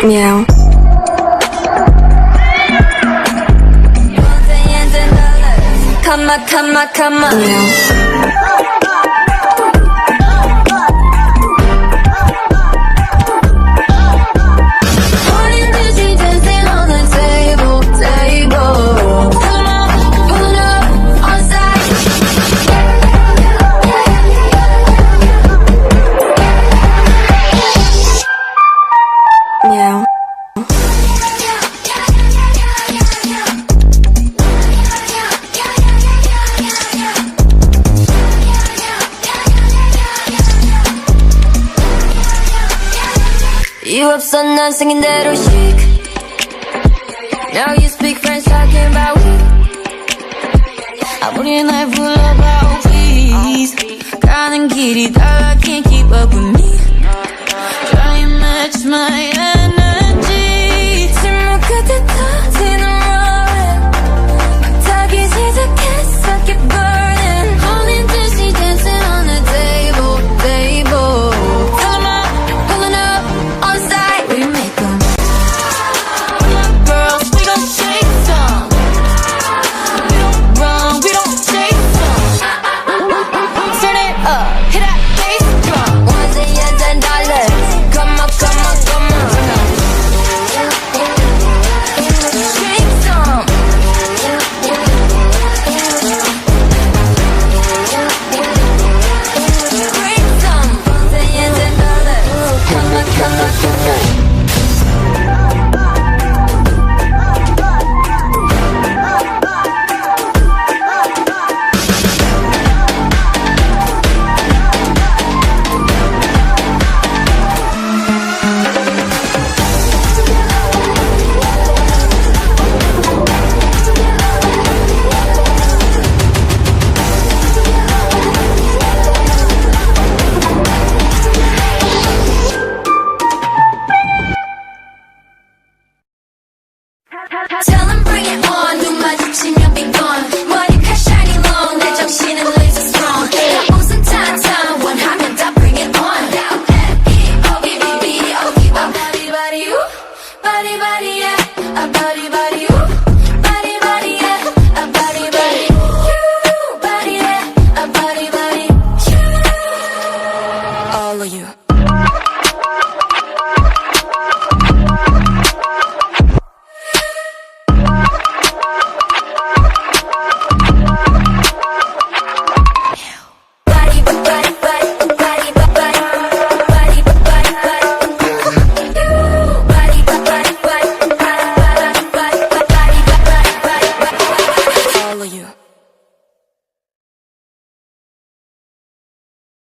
Meow. Come on, come on, come on. Meow. Meow. You 없어 난 생긴 대로 chic. Now you speak French talking about we. 아무리 날 불러봐 oh please. 가는 길이 달라 can't keep up with me. Try and match my energy. 침묵 끝에 터지는 roaring. 타기 시작했어 keep burning. Falling 듯이 dancing on the table, table. Tell 'em I'm pulling up on side. We make 'em. Girls, we gon' shake some. We don't run, we don't chase some. Turn it up, hit that bass drum. Ones and years and dollars. Come on, come on, come on. Shake some. Break some. Ones and years and dollars. Come on, come on, come on. Tell 'em bring it on. 눈 마주치면 be gone. 머리칼 shiny long. 내 정신은 laser strong. 다 웃음 타타. 원하면 다 bring it on. Now F-E-O-B-B-B-O keep on body body you. Body body